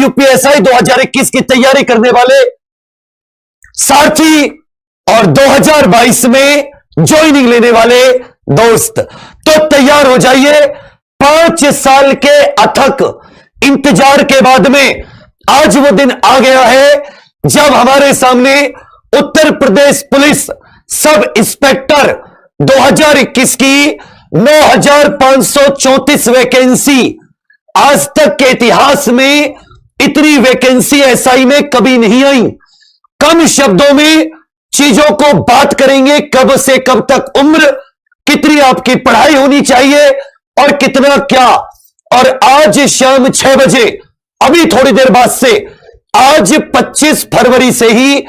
UPSI 2021 की तैयारी करने वाले साथी और 2022 में ज्वाइनिंग लेने वाले दोस्त, तो तैयार हो जाइए। 5 साल के अथक इंतजार के बाद में आज वो दिन आ गया है जब हमारे सामने Uttar Pradesh police sub inspector 2021 की 9,534 वैकेंसी, आज तक के इतिहास में इतनी वैकेंसी एसआई में कभी नहीं आई। कम शब्दों में चीजों को बात करेंगे, कब से कब तक उम्र, कितनी आपकी पढ़ाई होनी चाहिए और कितना क्या। और आज शाम 6 बजे, अभी थोड़ी देर बाद से, आज 25 फरवरी से ही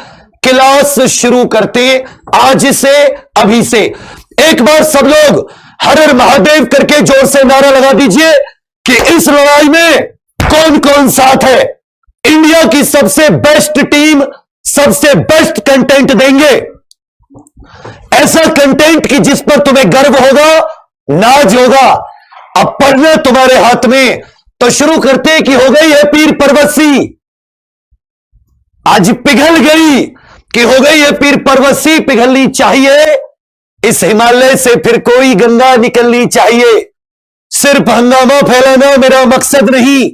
क्लास शुरू करते, आज से, अभी से। एक बार सब लोग हर हर महादेव करके जोर से नारा लगा दीजिए कि इस लड़ाई में कौन कौन साथ है। इंडिया की सबसे बेस्ट टीम, सबसे बेस्ट कंटेंट देंगे, ऐसा कंटेंट कि जिस पर तुम्हें गर्व होगा, नाज होगा। अब पढ़ना तुम्हारे हाथ में, तो शुरू करते कि हो गई है पीर पर्वतसी, आज पिघल गई कि हो गई है पीर पर्वतसी, पिघलनी चाहिए इस हिमालय से, फिर कोई गंगा निकलनी चाहिए। सिर्फ हंगामा फैलाना मेरा मकसद नहीं,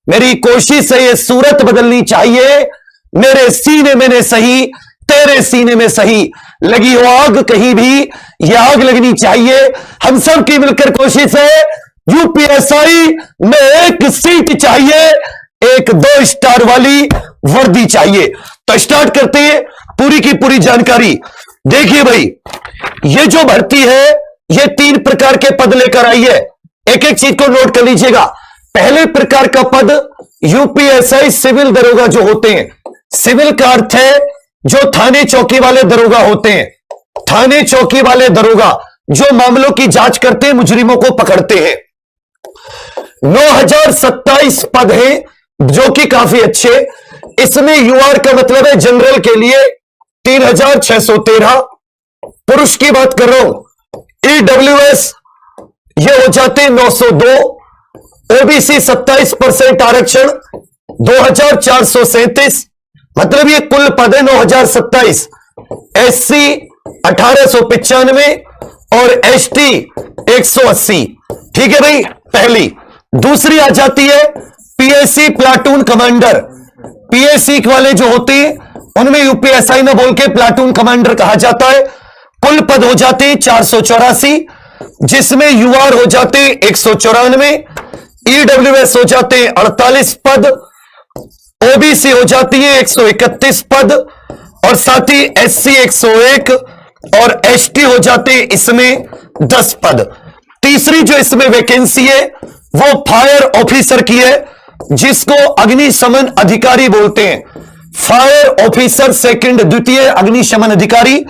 मेरी कोशिश है ये सूरत बदलनी चाहिए। मेरे सीने में ने सही, तेरे सीने में सही, लगी हो आग कहीं भी, ये आग लगनी चाहिए। हम सब की मिलकर कोशिश है, यूपीएसआई में एक सीट चाहिए, एक 2 स्टार वाली वर्दी चाहिए। तो स्टार्ट करते हैं पूरी की पूरी जानकारी। देखिए भाई, ये जो भर्ती है ये 3 प्रकार के पद लेकर आई है। एक एक चीज को नोट कर लीजिएगा। पहले प्रकार का पद यूपीएसआई सिविल दरोगा जो होते हैं। सिविल का अर्थ है जो थाने चौकी वाले दरोगा होते हैं। थाने चौकी वाले दरोगा जो मामलों की जांच करते हैं, मुजरिमों को पकड़ते हैं। 9,027 पद हैं जो कि काफी अच्छे। इसमें यूआर का मतलब है जनरल के लिए 3,613, पुरुष की बात कर रहा हूं। ईडब्ल्यूएस ये हो जाते 902, ओबीसी 27% आरक्षण 2,437, मतलब ये कुल पद है 9,027। एससी 1,895 और एसटी 180। ठीक है भाई, पहली। दूसरी आ जाती है पीएससी प्लाटून कमांडर। पीएससी वाले जो होते हैं उनमें यूपीएसआई ना बोल के प्लाटून कमांडर कहा जाता है। कुल पद हो जाते हैं 484, जिसमें यूआर हो जाते 194, ईडब्ल्यूएस हो जाते 48 पद, ओबीसी हो जाती है 131 पद, और साथ ही एससी 101 और एसटी हो जाते इसमें 10 पद। तीसरी जो इसमें वैकेंसी है वो फायर ऑफिसर की है, जिसको अग्निशमन अधिकारी बोलते हैं। फायर ऑफिसर सेकंड, द्वितीय अग्निशमन अधिकारी।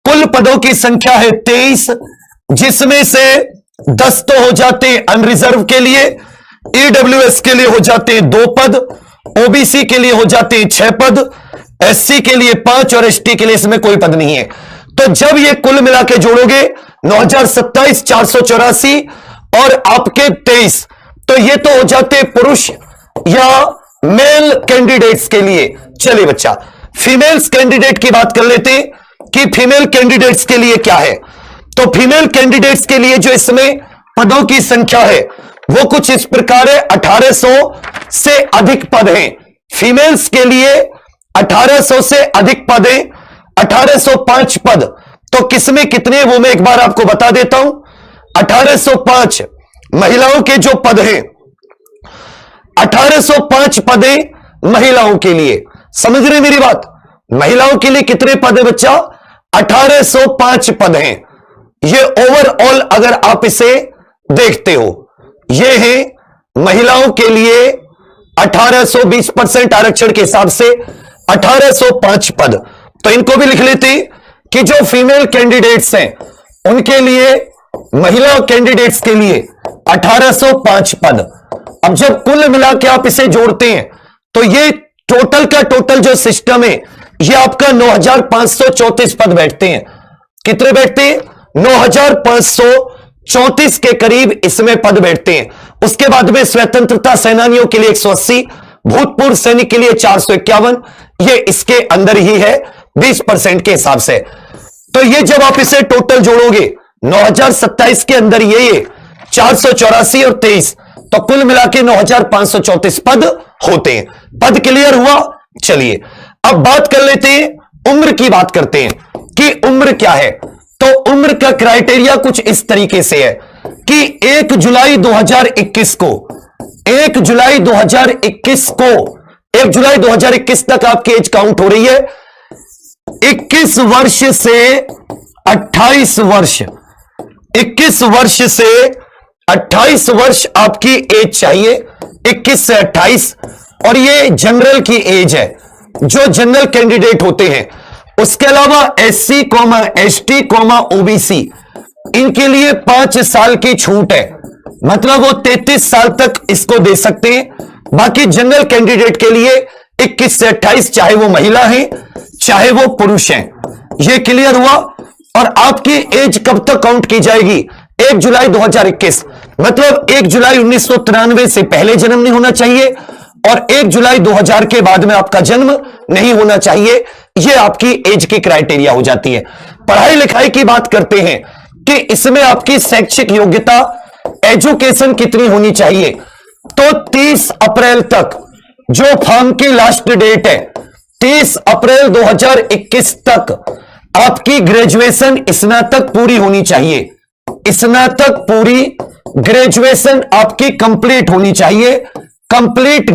कुल पदों की संख्या है 23, जिसमें से 10 तो हो जाते अनरिजर्व के लिए, ईडब्ल्यूएस के लिए हो जाते हैं 2 पद, ओबीसी के लिए हो जाते हैं 6 पद, एससी के लिए 5 और एसटी के लिए इसमें कोई पद नहीं है। तो जब ये कुल मिला के जोड़ोगे 9,027, 484 और आपके 23, तो ये तो हो जाते पुरुष या मेल कैंडिडेट्स के लिए। चलिए बच्चा, फीमेल्स कैंडिडेट की बात कर लेते हैं कि फीमेल कैंडिडेट्स के लिए क्या है। तो फीमेल कैंडिडेट्स के लिए जो इसमें पदों की संख्या है वो कुछ इस प्रकार है। 1800 से अधिक पद हैं फीमेल्स के लिए। 1800 से अधिक पद हैं, 1805 पद। तो किसमें कितने वो मैं एक बार आपको बता देता हूं। 1805 महिलाओं के जो पद हैं, 1805 पदें महिलाओं के लिए। समझ रहे मेरी बात? महिलाओं के लिए कितने पद है बच्चा? 1805 पद हैं। ये ओवरऑल अगर आप इसे देखते हो, ये है महिलाओं के लिए 1820% आरक्षण के हिसाब से 1805 पद। तो इनको भी लिख लेते हैं कि जो फीमेल कैंडिडेट्स हैं उनके लिए, महिला कैंडिडेट्स के लिए 1805 पद। अब जब कुल मिला के आप इसे जोड़ते हैं तो ये टोटल का टोटल जो सिस्टम है ये आपका 9,534 पद बैठते हैं। कितने बैठते हैं? 9,534 के करीब इसमें पद बैठते हैं। उसके बाद में स्वतंत्रता सेनानियों के लिए 180, भूतपूर्व सैनिक के लिए 451, ये इसके अंदर ही है 20% के हिसाब से। तो ये जब आप इसे टोटल जोड़ोगे 9027 के अंदर ये 484 और 23, तो कुल मिला के 9534 पद होते हैं। पद क्लियर हुआ? चलिए अब बात कर लेते हैं, उम्र की बात करते हैं कि उम्र क्या है। तो उम्र का क्राइटेरिया कुछ इस तरीके से है कि 1 जुलाई 2021 को 1 जुलाई 2021 तक आपकी एज काउंट हो रही है 21 वर्ष से 28 वर्ष। 21 वर्ष से 28 वर्ष आपकी एज चाहिए, 21 से 28। और ये जनरल की एज है, जो जनरल कैंडिडेट होते हैं। उसके अलावा SC, ST, OBC इनके लिए 5 साल की छूट है, मतलब वो 33 साल तक इसको दे सकते हैं। बाकी जनरल कैंडिडेट के लिए 21 से 28, चाहे वो महिला है चाहे वो पुरुष है। ये क्लियर हुआ? और आपकी एज कब तक काउंट की जाएगी? 1 जुलाई 2021, मतलब 1 जुलाई 1993 से पहले जन्म नहीं होना चाहिए और 1 जुलाई 2000 के बाद में आपका जन्म नहीं होना चाहिए। यह आपकी एज की क्राइटेरिया हो जाती है। पढ़ाई लिखाई की बात करते हैं कि इसमें आपकी शैक्षिक योग्यता, एजुकेशन कितनी होनी चाहिए। तो 30 अप्रैल तक जो फॉर्म की लास्ट डेट है, 30 अप्रैल 2021 तक आपकी ग्रेजुएशन स्नातक पूरी होनी चाहिए। स्नातक पूरी ग्रेजुएशन आपकी कंप्लीट होनी चाहिए। Complete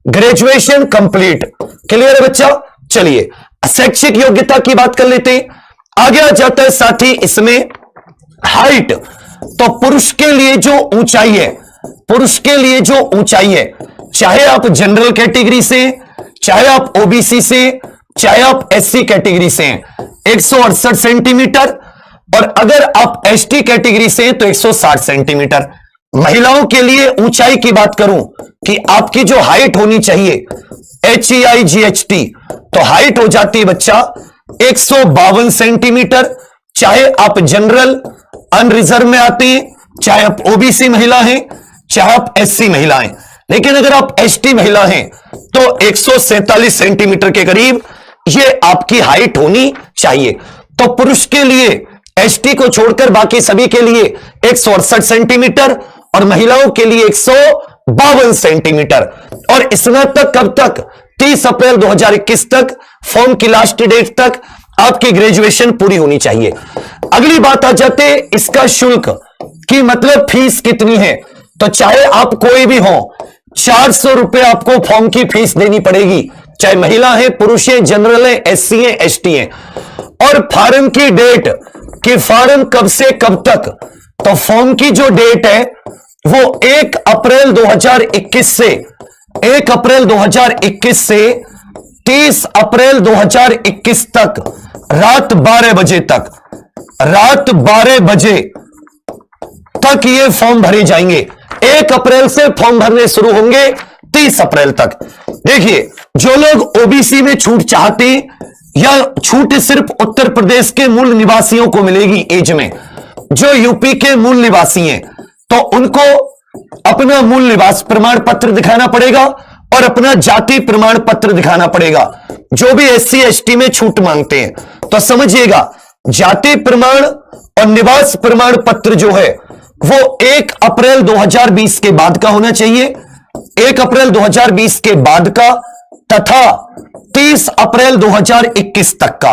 graduation complete. क्लियर है बच्चा? चलिए शैक्षिक योग्यता की बात कर लेते हैं। आगे आ जाता है साथ ही इसमें हाइट। तो पुरुष के लिए जो ऊंचाई है, चाहे आप जनरल कैटेगरी से, चाहे आप ओबीसी से, चाहे आप SC कैटेगरी से हैं, 168 सेंटीमीटर। और अगर आप ST कैटेगरी से हैं तो 160 सेंटीमीटर। महिलाओं के लिए ऊंचाई की बात करूं कि आपकी जो हाइट होनी चाहिए HEIGHT, तो हाइट हो जाती है बच्चा 152 सेंटीमीटर। चाहे आप जनरल अनरिजर्व में आते हैं, चाहे आप OBC महिला हैं, चाहे आप SC महिला हैं। लेकिन अगर आप ST महिला हैं तो 147 सेंटीमीटर के करीब ये आपकी हाइट होनी चाहिए। तो पुरुष के लिए ST को छोड़कर बाकी सभी के लिए 168 सेंटीमीटर और महिलाओं के लिए 152 सेंटीमीटर। और स्नातक कब तक? 30 अप्रैल 2021 तक, फॉर्म की लास्ट डेट तक आपकी ग्रेजुएशन पूरी होनी चाहिए। अगली बात आ जाते इसका शुल्क की, मतलब फीस कितनी है। तो चाहे आप कोई भी हो, 400 रुपए आपको फॉर्म की फीस देनी पड़ेगी, चाहे महिला है, पुरुष है, जनरल है, SC है, ST है। और फॉर्म की डेट कि फॉर्म कब से कब तक, तो फॉर्म की जो डेट है वो 1 अप्रैल 2021 से 30 अप्रैल 2021 तक रात 12 बजे तक ये फॉर्म भरे जाएंगे। 1 अप्रैल से फॉर्म भरने शुरू होंगे 30 अप्रैल तक। देखिए, जो लोग OBC में छूट चाहते हैं, या छूट सिर्फ उत्तर प्रदेश के मूल निवासियों को मिलेगी एज में, जो यूपी के मूल निवासी हैं तो उनको अपना मूल निवास प्रमाण पत्र दिखाना पड़ेगा और अपना जाति प्रमाण पत्र दिखाना पड़ेगा। जो भी SC ST में छूट मांगते हैं तो समझिएगा, जाति प्रमाण और निवास प्रमाण पत्र जो है वो 1 अप्रैल 2020 के बाद का होना चाहिए, 1 अप्रैल 2020 के बाद का, तथा 30 अप्रैल 2021 तक का।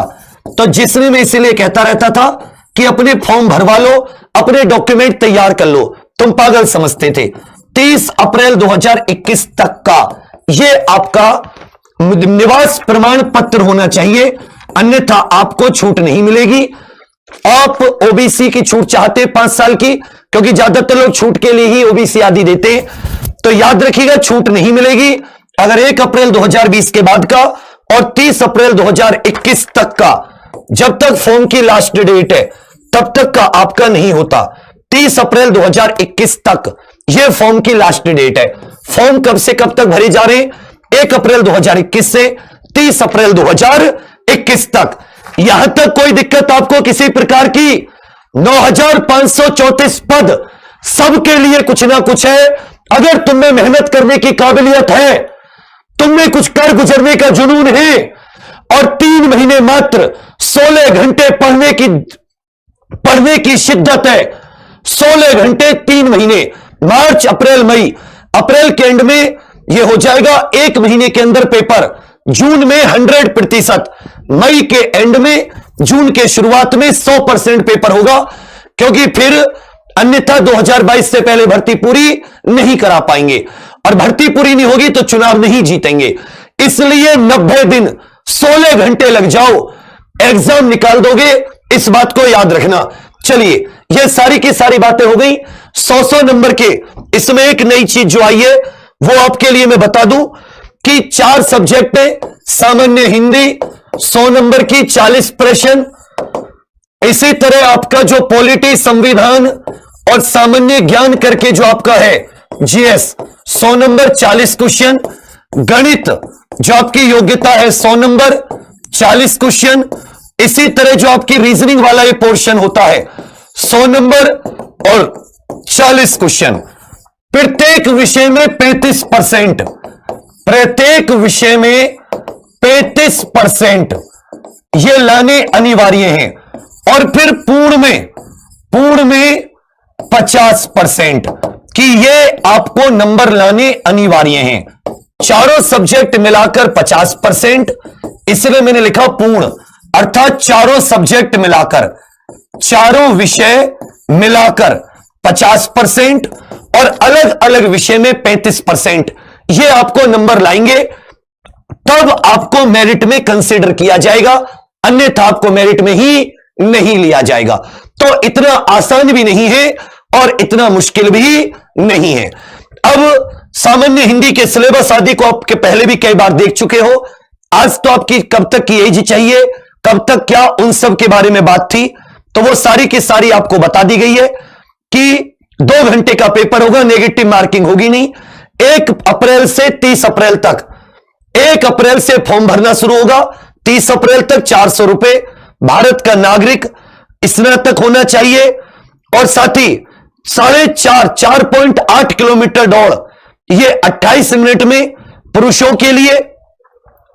तो जिसमें मैं इसीलिए कहता रहता था कि अपने फॉर्म भरवा लो, अपने डॉक्यूमेंट तैयार कर लो, तुम पागल समझते थे। 30 अप्रैल 2021 तक का ये आपका निवास प्रमाण पत्र होना चाहिए, अन्यथा आपको छूट नहीं मिलेगी। आप OBC की छूट चाहते 5 साल की, क्योंकि ज्यादातर लोग छूट के लिए ही OBC आदि देते हैं, तो याद रखिएगा छूट नहीं मिलेगी अगर 1 अप्रैल 2020 के बाद का और 30 अप्रैल 2021 तक का, जब तक फॉर्म की लास्ट डेट है तब तक का आपका नहीं होता। 30 अप्रैल 2021 तक यह फॉर्म की लास्ट डेट है। फॉर्म कब से कब तक भरे जा रहे हैं? 1 अप्रैल 2021 से 30 अप्रैल 2021 तक। यहां तक कोई दिक्कत आपको किसी प्रकार की? 9534 पद सबके लिए कुछ ना कुछ है अगर तुम में मेहनत करने की काबिलियत है, तुम में कुछ कर गुजरने का जुनून है, और 3 महीने मात्र 16 घंटे पढ़ने की शिद्दत है, 16 घंटे 3 महीने, मार्च अप्रैल मई, अप्रैल के एंड में यह हो जाएगा 1 महीने के अंदर पेपर, जून में 100%, मई के एंड में, जून के शुरुआत में 100% पेपर होगा, क्योंकि फिर अन्यथा 2022 से पहले भर्ती पूरी नहीं करा पाएंगे, और भर्ती पूरी नहीं होगी तो चुनाव नहीं जीतेंगे। इसलिए 90 दिन 16 घंटे लग जाओ, एग्जाम निकाल दोगे, इस बात को याद रखना। चलिए, ये सारी की सारी बातें हो गई 100 नंबर के। इसमें एक नई चीज जो आई है वो आपके लिए मैं बता दूं कि 4 सब्जेक्ट है, सामान्य हिंदी 100 नंबर की 40 प्रश्न, इसी तरह आपका जो पॉलिटी, संविधान और सामान्य ज्ञान करके जो आपका है जीएस 100 नंबर 40 क्वेश्चन, गणित जो आपकी योग्यता है 100 नंबर 40 क्वेश्चन, इसी तरह जो आपकी रीजनिंग वाला ये पोर्शन होता है 100 नंबर और 40 क्वेश्चन। प्रत्येक विषय में 35%, प्रत्येक विषय में 35% ये लाने अनिवार्य हैं, और फिर पूर्ण में 50% कि ये आपको नंबर लाने अनिवार्य हैं। चारों सब्जेक्ट मिलाकर 50%, इसलिए मैंने लिखा पूर्ण, अर्थात चारों सब्जेक्ट मिलाकर, चारों विषय मिलाकर 50% और अलग अलग विषय में 35%, ये आपको नंबर लाएंगे, तब आपको मेरिट में कंसीडर किया जाएगा, अन्यथा आपको मेरिट में ही नहीं लिया जाएगा। तो इतना आसान भी नहीं है और इतना मुश्किल भी नहीं है। अब सामान्य हिंदी के सिलेबस आदि को आपके पहले भी कई बार देख चुके हो। आज तो आपकी कब तक की एज चाहिए, कब तक क्या, उन सब के बारे में बात थी, तो वो सारी की सारी आपको बता दी गई है कि 2 घंटे का पेपर होगा, नेगेटिव मार्किंग होगी नहीं। 1 अप्रैल से 30 अप्रैल तक, 1 अप्रैल से फॉर्म भरना शुरू होगा, 30 अप्रैल तक 400 रुपए, भारत का नागरिक, स्नातक होना चाहिए, और साथ ही 4.8 किलोमीटर दौड़, ये 28 मिनट में पुरुषों के लिए,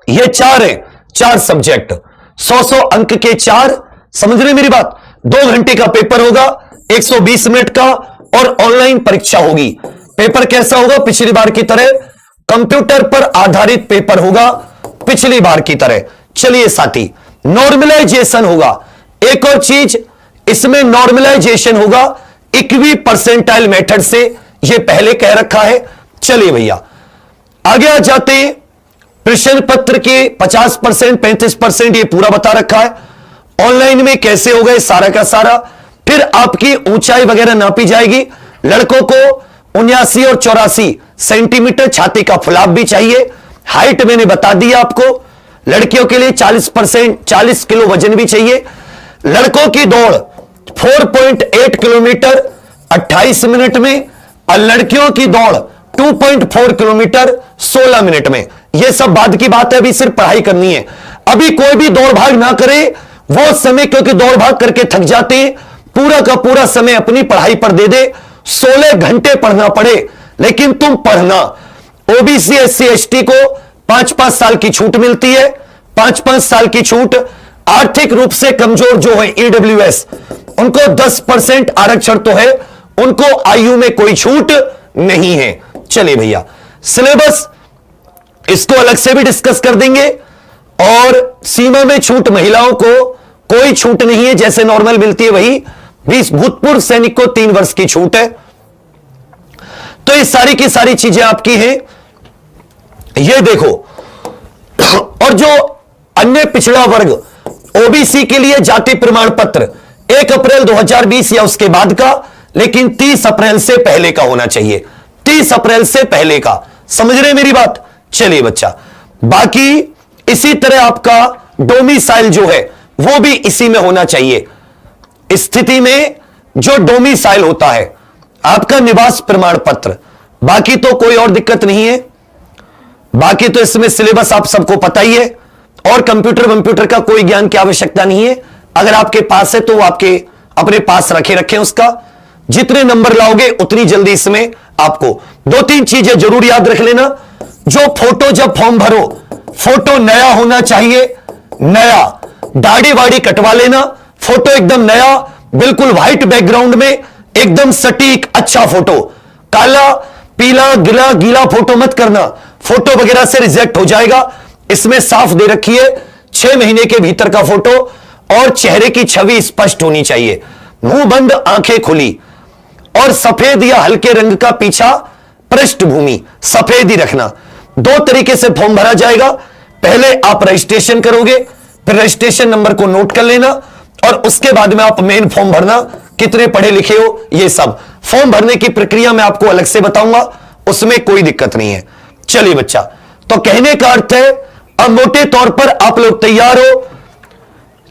ये 4 है, 4 सब्जेक्ट, 100 अंक के 4, समझ रहे मेरी बात। 2 घंटे का पेपर होगा, 120 मिनट का, और ऑनलाइन परीक्षा होगी। पेपर कैसा होगा? पिछली बार की तरह कंप्यूटर पर आधारित पेपर होगा, पिछली बार की तरह। चलिए साथी, नॉर्मलाइजेशन होगा, एक और चीज इसमें नॉर्मलाइजेशन होगा इक्वी परसेंटाइल मेथड से, यह पहले कह रखा है। चलिए भैया आगे आ जाते हैं। प्रश्न पत्र के 50%, 35% ये पूरा बता रखा है। ऑनलाइन में कैसे होगा सारा का सारा, फिर आपकी ऊंचाई वगैरह नापी जाएगी। लड़कों को 79 और 84 सेंटीमीटर छाती का फुलाव भी चाहिए। हाइट मैंने बता दिया आपको। लड़कियों के लिए 40%, 40 किलो वजन भी चाहिए। लड़कों की दौड़ 4.8 किलोमीटर 28 मिनट में, और लड़कियों की दौड़ 2.4 किलोमीटर 16 मिनट में। यह सब बाद की बात है, अभी सिर्फ पढ़ाई करनी है। अभी कोई भी दौड़ भाग ना करे, वो समय, क्योंकि दौड़ भाग करके थक जाते हैं, पूरा का पूरा समय अपनी पढ़ाई पर दे दे। 16 घंटे पढ़ना पड़े, लेकिन तुम पढ़ना। ओबीसी, एससी, एसटी को 5-5 साल की छूट मिलती है, 5-5 साल की छूट। आर्थिक रूप से कमजोर जो है ईडब्ल्यूएस, उनको 10% आरक्षण तो है, उनको आयु में कोई छूट नहीं है। चलिए भैया, सिलेबस इसको अलग से भी डिस्कस कर देंगे। और सीमा में छूट, महिलाओं को कोई छूट नहीं है, जैसे नॉर्मल मिलती है वही। 20 भूतपूर्व सैनिक को 3 वर्ष की छूट है। तो ये सारी की सारी चीजें आपकी हैं, ये देखो। और जो अन्य पिछड़ा वर्ग, ओबीसी के लिए जाति प्रमाण पत्र 1 अप्रैल 2020 या उसके बाद का, लेकिन 30 अप्रैल से पहले का होना चाहिए, 30 अप्रैल से पहले का। समझ रहे मेरी बात? चलिए बच्चा, बाकी इसी तरह आपका डोमिसाइल जो है वो भी इसी में होना चाहिए। स्थिति में जो डोमिसाइल होता है, आपका निवास प्रमाण पत्र, बाकी तो कोई और दिक्कत नहीं है। बाकी तो इसमें सिलेबस आप सबको पता ही है, और कंप्यूटर का कोई ज्ञान की आवश्यकता नहीं है। अगर आपके पास है तो वो आपके अपने पास रखे उसका। जितने नंबर लाओगे उतनी जल्दी इसमें आपको 2-3 चीजें जरूर याद रख लेना। जो फोटो जब फॉर्म भरो, फोटो नया होना चाहिए, नया। दाढ़ी वाड़ी कटवा लेना, फोटो एकदम नया, बिल्कुल व्हाइट बैकग्राउंड में, एकदम सटीक अच्छा फोटो। काला पीला गिला गीला फोटो मत करना, फोटो वगैरह से रिजेक्ट हो जाएगा। इसमें साफ दे रखी है 6 महीने के भीतर का फोटो और चेहरे की छवि स्पष्ट होनी चाहिए, मुंह बंद आंखें खुली, और सफेद या हल्के रंग का पीछा पृष्ठभूमि सफेद ही रखना। 2 तरीके से फॉर्म भरा जाएगा। पहले आप रजिस्ट्रेशन करोगे, फिर रजिस्ट्रेशन नंबर को नोट कर लेना, और उसके बाद में आप मेन फॉर्म भरना, कितने पढ़े लिखे हो ये सब। फॉर्म भरने की प्रक्रिया मैं आपको अलग से बताऊंगा, उसमें कोई दिक्कत नहीं है। चलिए बच्चा, तो कहने का अर्थ है अब मोटे तौर पर आप लोग तैयार हो।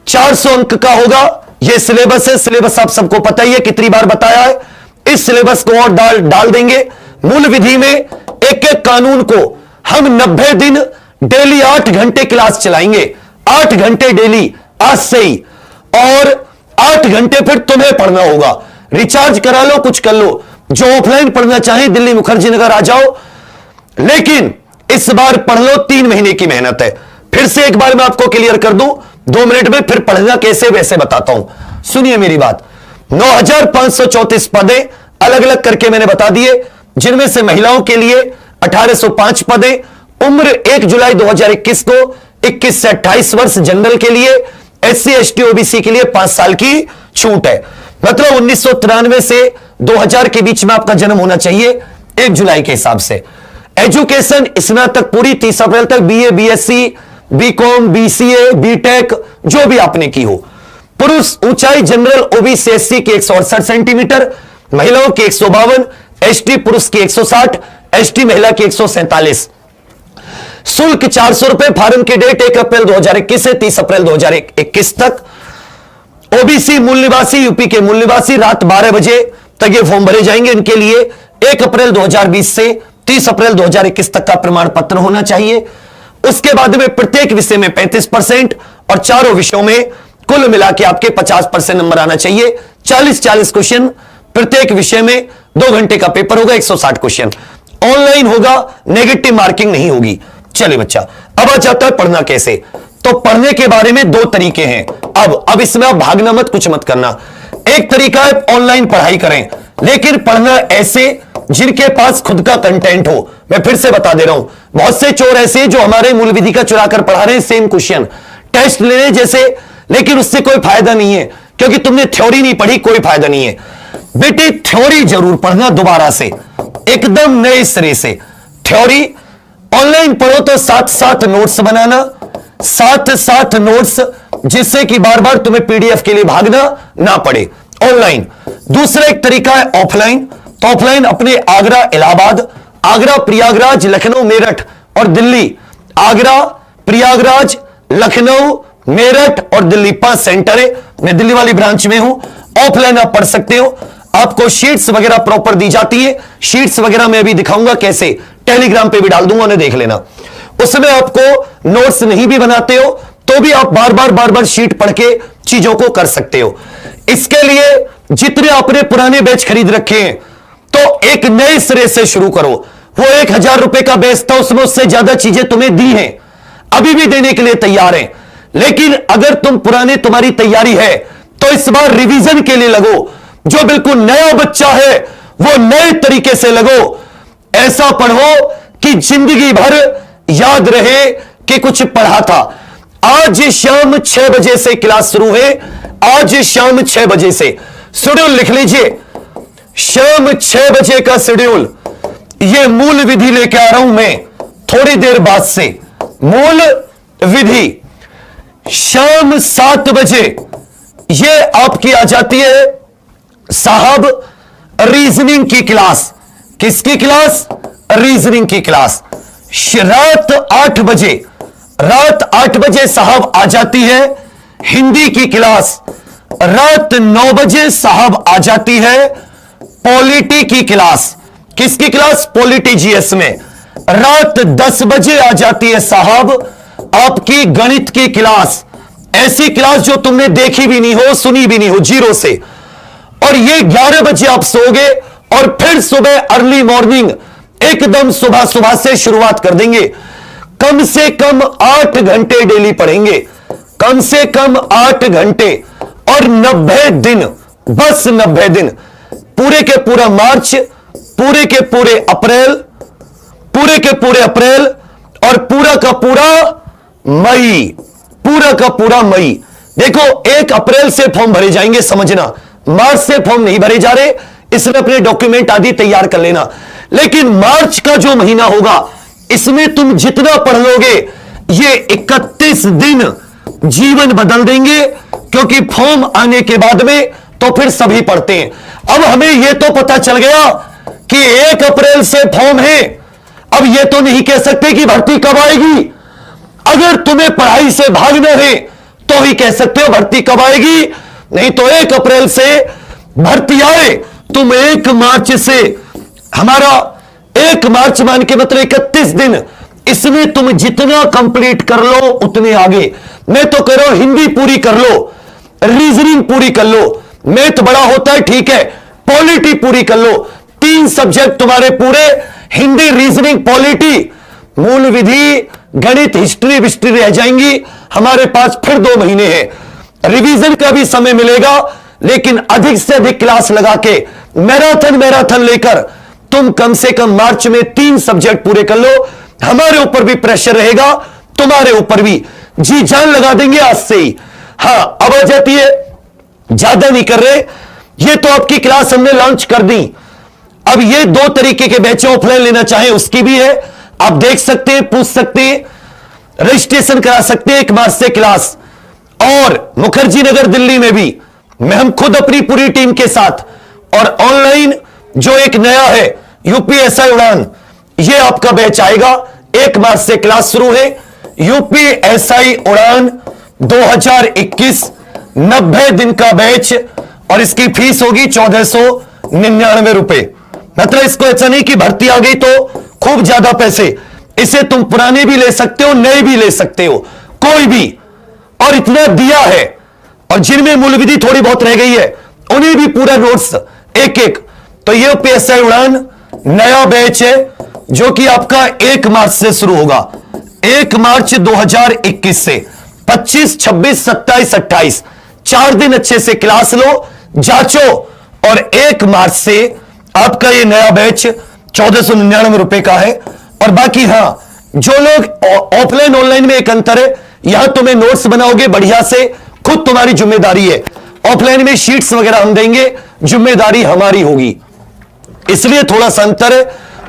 400 अंक का होगा, यह सिलेबस है। सिलेबस आप सबको पता ही है, कितनी बार बताया है। इस सिलेबस को और डाल देंगे। मूल विधि में एक एक कानून को हम 90 दिन डेली 8 घंटे क्लास चलाएंगे, 8 घंटे डेली आज से ही, और 8 घंटे फिर तुम्हें पढ़ना होगा। रिचार्ज करा लो, कुछ कर लो। जो ऑफलाइन पढ़ना चाहे दिल्ली मुखर्जी नगर आ जाओ, लेकिन इस बार पढ़ लो, 3 महीने की मेहनत है। फिर से एक बार मैं आपको क्लियर कर दूं 2 मिनट में, फिर पढ़ना कैसे वैसे बताता हूं। सुनिए मेरी बात। 9534 पदें अलग अलग करके मैंने बता दिए, जिनमें से महिलाओं के लिए 1805 पदें, उम्र 1 जुलाई 2021 को 21 से 28 वर्ष जनरल के लिए, SC ST OBC के लिए 5 साल की छूट है। मतलब 1993 से 2000 के बीच में आपका जन्म होना चाहिए 1 जुलाई के हिसाब से। एजुकेशन स्नातक पूरी 30 अप्रैल तक, BA BSc BCom BCA BTech जो भी आपने की हो। पुरुष ऊंचाई जनरल OBC SC की 168 सेंटीमीटर, महिलाओं की 152, ST पुरुष की 160, ST महिला की 147। शुल्क 400 रुपए। फॉर्म की डेट 1 अप्रैल 2021 से 30 अप्रैल 2021 तक। OBC मूल निवासी, यूपी के मूल निवासी, रात 12 बजे तक ये फॉर्म भरे जाएंगे। इनके लिए 1 अप्रैल 2020 से 30 अप्रैल 2021 तक का प्रमाण पत्र होना चाहिए। उसके बाद में प्रत्येक विषय में 35% और चारों विषयों में कुल मिला के आपके 50% नंबर आना चाहिए। 40-40 क्वेश्चन प्रत्येक विषय में, 2 घंटे का पेपर होगा, 160 क्वेश्चन ऑनलाइन होगा, नेगेटिव मार्किंग नहीं होगी। चलिए बच्चा, अब आ जाता है पढ़ना कैसे। तो पढ़ने के बारे में 2 तरीके हैं। अब इसमें आप भागना मत, कुछ मत करना। एक तरीका है ऑनलाइन पढ़ाई करें, लेकिन पढ़ना ऐसे जिनके पास खुद का कंटेंट हो। मैं फिर से बता दे रहा हूं, बहुत से चोर ऐसे जो हमारे मूल विधि का चुरा कर पढ़ा रहे हैं, सेम क्वेश्चन टेस्ट लेने जैसे, लेकिन उससे कोई फायदा नहीं है, क्योंकि तुमने थ्योरी नहीं पढ़ी, कोई फायदा नहीं है। बेटे थ्योरी जरूर पढ़ना, दोबारा से एकदम नए सिरे से थ्योरी। ऑनलाइन पढ़ो तो साथ नोट्स बनाना, साथ नोट्स, जिससे कि बार बार तुम्हें PDF के लिए भागना ना पड़े ऑनलाइन। दूसरा एक तरीका है ऑफलाइन। तो ऑफलाइन अपने आगरा इलाहाबाद, आगरा प्रयागराज लखनऊ मेरठ और दिल्ली, आगरा प्रयागराज लखनऊ मेरठ और दिल्ली 5 सेंटर है। मैं दिल्ली वाली ब्रांच में हूं। ऑफलाइन आप पढ़ सकते हो, आपको शीट्स वगैरह प्रॉपर दी जाती है। शीट्स वगैरह मैं अभी दिखाऊंगा कैसे, टेलीग्राम पे भी डाल दूंगा, उन्हें देख लेना। उसमें आपको नोट्स नहीं भी बनाते हो तो भी आप बार बार शीट पढ़ के चीजों को कर सकते हो। इसके लिए जितने आपने पुराने बैच खरीद रखे हैं, तो एक नए सिरे से शुरू करो। वो 1000 रुपए का बैच था, उसमें उससे ज्यादा चीजें तुम्हें दी हैं, अभी भी देने के लिए तैयार हैं। लेकिन अगर तुम्हारी तैयारी है तो इस बार रिवीजन के लिए लगो। जो बिल्कुल नया बच्चा है वो नए तरीके से लगो, ऐसा पढ़ो कि जिंदगी भर याद रहे कि कुछ पढ़ा था। आज शाम 6 बजे से क्लास शुरू है, आज शाम 6 बजे से शेड्यूल लिख लीजिए। शाम 6 बजे का शेड्यूल, ये मूल विधि लेके आ रहा हूं मैं थोड़ी देर बाद से। मूल विधि शाम 7 बजे ये आपकी आ जाती है साहब रीजनिंग की क्लास। किसकी क्लास? रीजनिंग की क्लास। रात 8 बजे साहब आ जाती है हिंदी की क्लास। रात 9 बजे साहब आ जाती है पॉलिटी की क्लास। किसकी क्लास? पॉलिटी GS में। रात 10 बजे आ जाती है साहब आपकी गणित की क्लास। ऐसी क्लास जो तुमने देखी भी नहीं हो, सुनी भी नहीं हो, जीरो से। और ये 11 बजे आप सोओगे और फिर सुबह अर्ली मॉर्निंग एकदम सुबह सुबह से शुरुआत कर देंगे। कम से कम 8 घंटे डेली पढ़ेंगे, कम से कम 8 घंटे, और 90 दिन, बस 90 दिन, पूरे के पूरा मार्च, पूरे के पूरे अप्रैल, पूरे के पूरे अप्रैल और पूरा का पूरा मई, पूरा का पूरा मई। देखो 1 अप्रैल से फॉर्म भरे जाएंगे, समझना, मार्च से फॉर्म नहीं भरे जा रहे, इसमें अपने डॉक्यूमेंट आदि तैयार कर लेना। लेकिन मार्च का जो महीना होगा इसमें तुम जितना पढ़ लोगे ये 31 दिन जीवन बदल देंगे, क्योंकि फॉर्म आने के बाद में तो फिर सभी पढ़ते हैं। अब हमें यह तो पता चल गया कि 1 अप्रैल से फॉर्म है, अब यह तो नहीं कह सकते कि भर्ती कब आएगी। अगर तुम्हें पढ़ाई से भागना है तो ही कह सकते हो भर्ती कब आएगी, नहीं तो 1 अप्रैल से भर्ती आए, तुम 1 मार्च से, हमारा 1 मार्च मान के मतलब 31 दिन, इसमें तुम जितना कंप्लीट कर लो उतने आगे। मैं तो कह रहा हूं हिंदी पूरी कर लो, रीजनिंग पूरी कर लो, मैथ बड़ा होता है ठीक है, पॉलिटी पूरी कर लो, 3 सब्जेक्ट तुम्हारे पूरे, हिंदी, रीजनिंग, पॉलिटी, मूल विधि, गणित, हिस्ट्री विस्ट्री रह जाएंगी। हमारे पास फिर 2 महीने हैं, रिवीजन का भी समय मिलेगा, लेकिन अधिक से अधिक क्लास लगा के मैराथन लेकर तुम कम से कम मार्च में 3 सब्जेक्ट पूरे कर लो। हमारे ऊपर भी प्रेशर रहेगा, तुम्हारे ऊपर भी, जी जान लगा देंगे आज से ही। हां, अब आ जाती है, ज्यादा नहीं कर रहे, ये तो आपकी क्लास हमने लॉन्च कर दी। अब ये 2 तरीके के बैच, ऑफलाइन लेना चाहे उसकी भी है, आप देख सकते हैं, पूछ सकते हैं, रजिस्ट्रेशन करा सकते हैं 1 मार्च से क्लास। और मुखर्जी नगर दिल्ली में भी मैं, हम खुद अपनी पूरी टीम के साथ, और ऑनलाइन जो एक नया है यूपीएसआई उड़ान, ये आपका बैच आएगा, 1 मार्च से क्लास शुरू है। यूपीएसआई उड़ान 2021 90 दिन का बैच, और इसकी फीस होगी 1499 रुपए। मतलब इसको ऐसा नहीं कि भर्ती आ गई तो खूब ज्यादा पैसे, इसे तुम पुराने भी ले सकते हो, नए भी ले सकते हो, कोई भी, और इतना दिया है। और जिनमें मूल विधि थोड़ी बहुत रह गई है उन्हें भी पूरा नोट्स एक। तो ये यूपीएसआई उड़ान नया बैच है जो कि आपका 1 मार्च से शुरू होगा, 1 मार्च 2021 से 25, 26, 27, 28 4 दिन अच्छे से क्लास लो, जांचो, और 1 मार्च से आपका ये नया बैच 1499 रुपए का है। और बाकी हां, जो लोग ऑफलाइन ऑनलाइन में एक अंतर है, यहां तुम्हें नोट्स बनाओगे बढ़िया से, खुद तुम्हारी जिम्मेदारी है। ऑफलाइन में शीट्स वगैरह हम देंगे, जिम्मेदारी हमारी होगी, इसलिए थोड़ा सा अंतर है,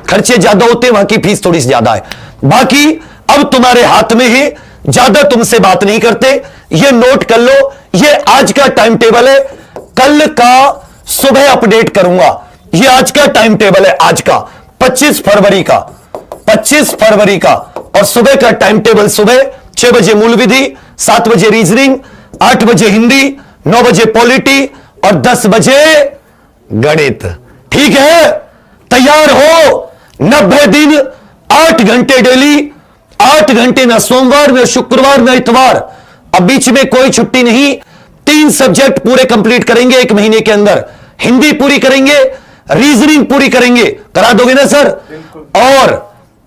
खर्चे ज्यादा होते हैं, वहां की फीस थोड़ी सी ज्यादा है। बाकी अब तुम्हारे हाथ में है, ज्यादा तुमसे बात नहीं करते, ये नोट कर लो, ये आज का टाइम टेबल है, कल का सुबह अपडेट करूंगा। ये आज का टाइम टेबल है, आज का 25 फरवरी का, 25 फरवरी का, और सुबह का टाइम टेबल, सुबह 6 बजे मूल विधि, 7 बजे रीजनिंग, 8 बजे हिंदी, 9 बजे पॉलिटी और 10 बजे गणित। ठीक है, तैयार हो? 90 दिन, 8 घंटे डेली, 8 घंटे, ना सोमवार, ना शुक्रवार, ना इतवार, अब बीच में कोई छुट्टी नहीं। 3 सब्जेक्ट पूरे कंप्लीट करेंगे 1 महीने के अंदर, हिंदी पूरी करेंगे, रीजनिंग पूरी करेंगे, करा दोगे ना सर, और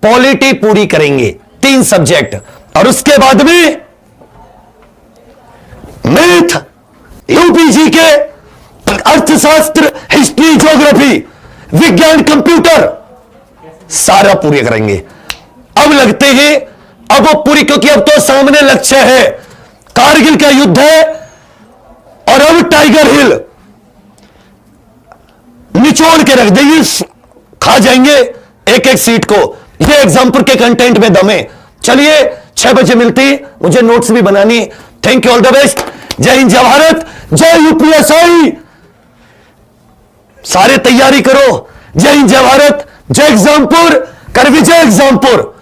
पॉलिटी पूरी करेंगे, 3 सब्जेक्ट, और उसके बाद में मैथ, यूपीजी के अर्थशास्त्र, हिस्ट्री, ज्योग्राफी, विज्ञान, कंप्यूटर, सारा पूरे करेंगे। अब लगते हैं, अब वो पूरी, क्योंकि अब तो सामने लक्ष्य है, कारगिल का युद्ध है, और अब टाइगर हिल निचोड़ के रख देंगे, खा जाएंगे एक एक सीट को। ये एग्जाम्पल के कंटेंट में दम है। चलिए 6 बजे मिलती, मुझे नोट्स भी बनानी। Thank you, all the best. जय हिंद, जय भारत, जय यूपीएसआई। सारे तैयारी करो। जय हिंद, जय भारत, जय एग्जामपुर, कर विजय एग्जामपुर।